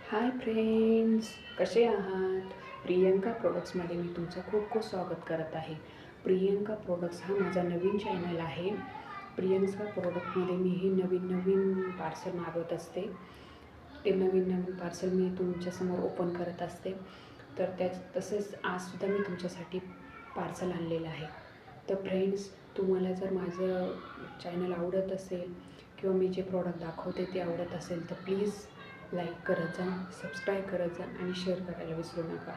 Hi friends, कसे आहात? प्रियंका प्रोडक्ट्समध्ये मी तुमचं खूप खूप स्वागत करत आहे. प्रियंका प्रोडक्ट्स हा माझा नवीन चॅनल आहे. प्रियंका प्रोडक्टमध्ये मी ही नवीन नवीन पार्सल मागवत असते. ते नवीन नवीन पार्सल मी तुमच्यासमोर ओपन करत असते. तर तसेच आजसुद्धा मी तुमच्यासाठी पार्सल आणलेलं आहे. तर फ्रेंड्स, तुम्हाला जर माझं चॅनल आवडत असेल किंवा मी जे प्रॉडक्ट दाखवते ते आवडत असेल तर प्लीज लाईक करत जा, सबस्क्राईब करत जा आणि शेअर करायला विसरू नका.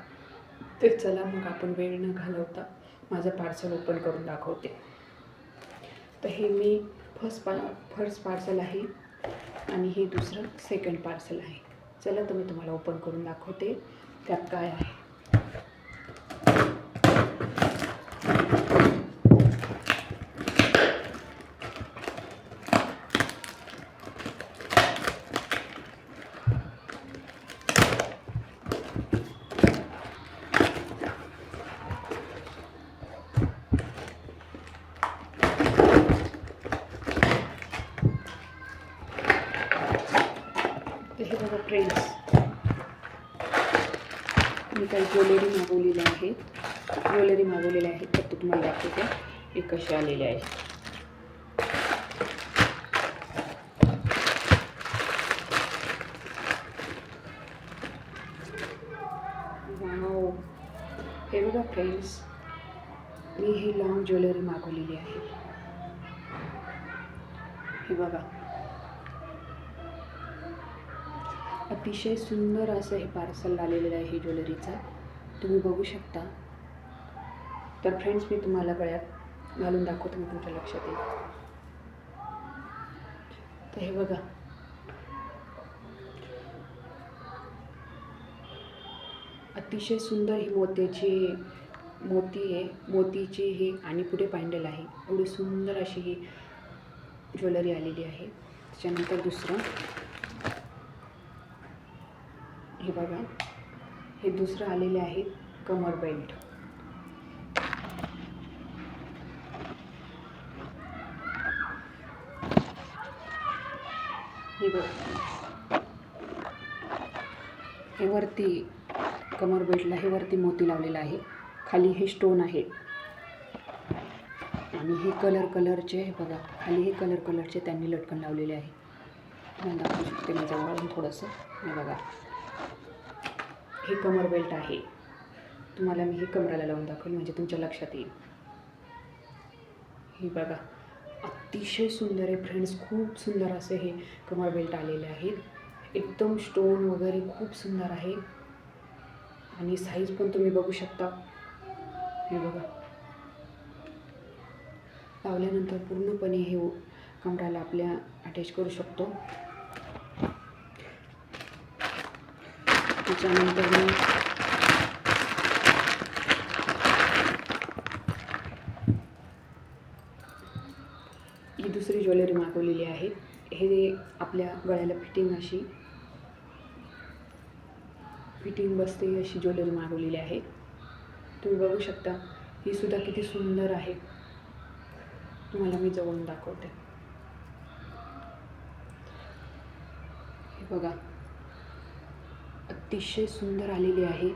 तर चला मग आपण वेळ न घालवता माझं पार्सल ओपन करून दाखवते. तर हे मी फर्स्ट पार्सल आहे आणि हे दुसरं सेकंड पार्सल आहे. चला तर मी तुम्हाला ओपन करून दाखवते त्यात काय आहे. तर हे बघा फ्रेंड्स, मी काही ज्वेलरी मागवलेले आहेत तर ते तुम्हाला दाखवते हे कसे आलेले आहे. वाव, हे बघा फ्रेंड्स, मी ही लॉंग ज्वेलरी मागवलेली आहे. हे बघा, अतिशय सुंदर असं हे पार्सल आलेलं आहे ज्वेलरीचं, तुम्ही बघू शकता. तर फ्रेंड्स, मी तुम्हाला गळ्यात घालून दाखवतो, मी तुमच्या लक्षात येईल. तर हे बघा, अतिशय सुंदर ही मोतीची ही आणि पुढे पॅन्डल आहे. एवढी सुंदर अशी ही ज्वेलरी आलेली आहे. त्याच्यानंतर दुसरं हे बघा, हे दुसरं आलेले आहे कमर बेल्ट. हे बघा, हे वरती कमर बेल्टला हे वरती मोती लावलेला आहे, खाली हे स्टोन आहे आणि हे कलरचे हे बघा, खाली हे कलरचे त्यांनी लटकन लावलेले आहे. मी दाखवू शकते मी जवळून थोडंसं. हे बघा, हे कमर बेल्ट आहे. तुम्हाला मी हे कमराला लावून दाखवेल म्हणजे तुमच्या लक्षात येईल. हे बघा, अतिशय सुंदर आहे फ्रेंड्स, खूप सुंदर असे हे कमर बेल्ट आलेले आहेत. एकदम स्टोन वगैरे खूप सुंदर आहे आणि साईज पण तुम्ही बघू शकता. हे बघा, लावल्यानंतर पूर्णपणे हे कमराला आपल्या अटॅच करू शकतो. त्याच्यानंतर मी ही दुसरी ज्वेलरी मागवलेली आहे. हे आपल्या गळ्याला फिटिंग बसते अशी ज्वेलरी मागवलेली आहे. तुम्ही बघू शकता, ही सुद्धा किती सुंदर आहे. तुम्हाला मी जवळून दाखवते. हे बघा, अतिशय सुंदर आलेली आहे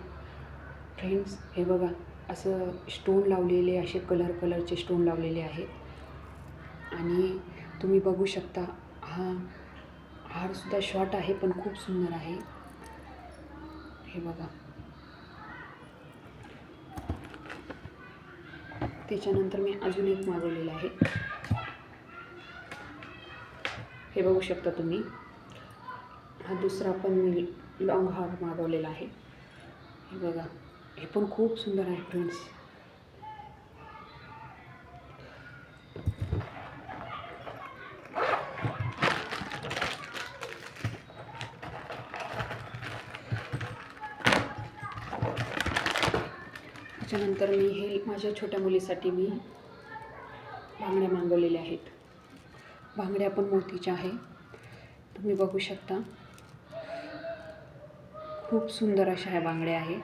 फ्रेंड्स. हे बघा, असं स्टोन लावलेले, असे कलरचे स्टोन लावलेले आहेत आणि तुम्ही बघू शकता, हारसुद्धा शॉर्ट आहे पण खूप सुंदर आहे. हे बघा, त्याच्यानंतर मी अजून एक मागवलेलं आहे. हे बघू शकता तुम्ही, हा दुसरा पण मी लॉंग हार मागवलेला आहे. हे बघा, हे पण खूप सुंदर आहे फ्रेंड्स. त्याच्यानंतर मी हे माझ्या छोट्या मुलीसाठी मी बांगड्या मागवलेल्या आहेत. बांगड्या पण मोतीच्या आहे, तुम्ही बघू शकता. खूप सुंदर अशा ह्या बांगड्या आहे.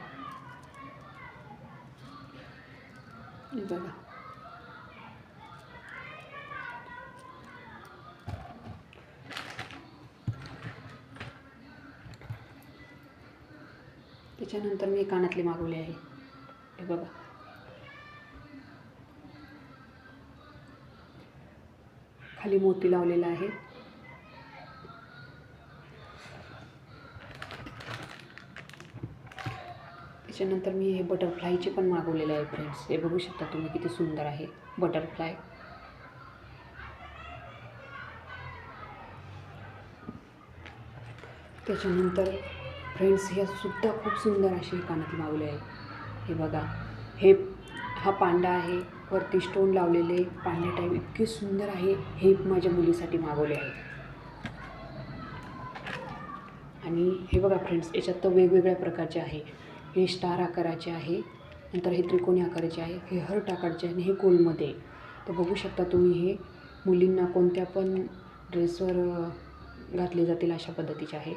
बघा, त्याच्यानंतर मी कानातले मागवले आहे. हे बघा, खाली मोती लावलेला आहे. त्याच्यानंतर मी हे बटरफ्लायचे पण मागवलेले आहे फ्रेंड्स. हे बघू शकता तुम्ही किती सुंदर आहे बटरफ्लाय. त्याच्यानंतर फ्रेंड्स हे सुद्धा खूप सुंदर असे कानातले मागवले आहे. हे बघा, हा पांडा आहे, वरती स्टोन लावलेले पांड्या टाईप इतके सुंदर आहे. हे माझ्या मुलीसाठी मागवले आहे. आणि हे बघा फ्रेंड्स, याच्यात तर वेगवेगळ्या प्रकारचे आहे. हे स्टार आकाराचे आहे, नंतर हे त्रिकोणी आकाराचे आहे, हे हर्ट आकाराचे आहे आणि हे गोलमध्ये. तर बघू शकता तुम्ही, हे मुलींना कोणत्या पण ड्रेसवर घातले जातील अशा पद्धतीचे आहे.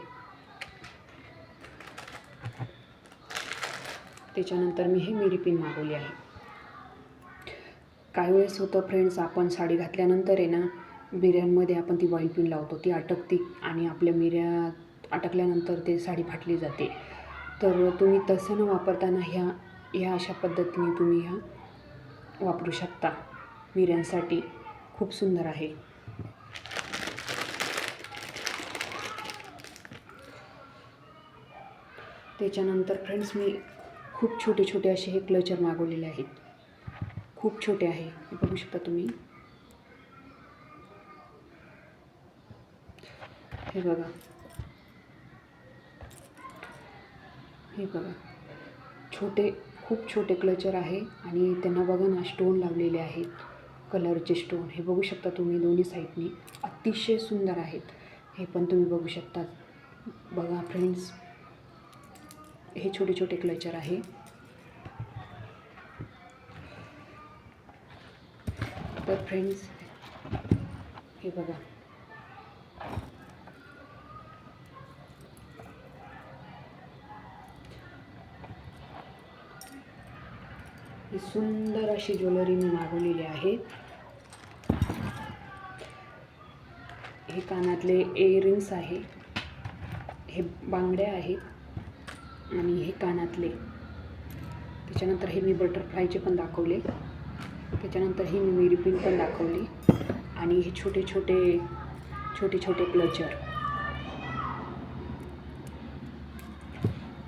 त्याच्यानंतर मी हे मिरी पिन मागवली आहे. काही वेळेस होतं फ्रेंड्स, आपण साडी घातल्यानंतर आहे ना, मिऱ्यांमध्ये आपण ती ऑइल पिन लावतो, ती अटकते आणि आपल्या मिऱ्या अटकल्यानंतर ते साडी फाटली जाते. तर तुम्ही तसं न वापरताना ह्या अशा पद्धतीने तुम्ही ह्या वापरू शकता. मिऱ्यांसाठी खूप सुंदर आहे. त्याच्यानंतर फ्रेंड्स, मी खूप छोटे छोटे असे हे क्लचर मागवलेले आहेत. खूप छोटे आहे, हे बघू शकता तुम्ही. हे बघा, हे बघा, खूप छोटे क्लचर आहे आणि त्यांना बघा ना, स्टोन लावलेले आहेत, कलरचे स्टोन. हे बघू शकता तुम्ही, दोन्ही साईडनी अतिशय सुंदर आहेत. हे पण तुम्ही बघू शकता. बघा फ्रेंड्स, हे छोटे छोटे क्लचर आहे. तर फ्रेंड्स, हे बघा, ही सुंदर अशी ज्वेलरी मी मागवलेली आहे. हे कानातले इयरिंग्स आहे, हे बांगड्या आहेत आणि हे कानातले. त्याच्यानंतर हे मी बटरफ्लायचे पण दाखवले. त्याच्यानंतर ही मी मिरी पिन पण दाखवली आणि हे छोटे छोटे क्लचर.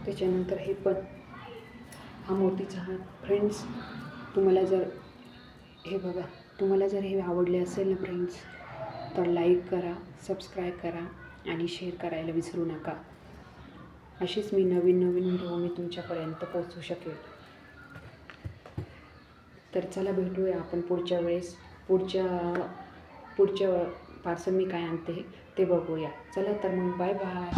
त्याच्यानंतर हे पण, हा मोतीचा हार. फ्रेंड्स, तुम्हाला जर हे आवडले असेल ना फ्रेंड्स, तर लाईक करा, सबस्क्राईब करा आणि शेअर करायला विसरू नका. अशीच मी नवीन व्हिडिओ मी तुमच्यापर्यंत पोहोचवू शकेल. तर चला, भेटूया आपण पुढच्या वेळेस. पुढच्या पार्सल मी काय आणते ते बघूया. चला तर मग, बाय बाय.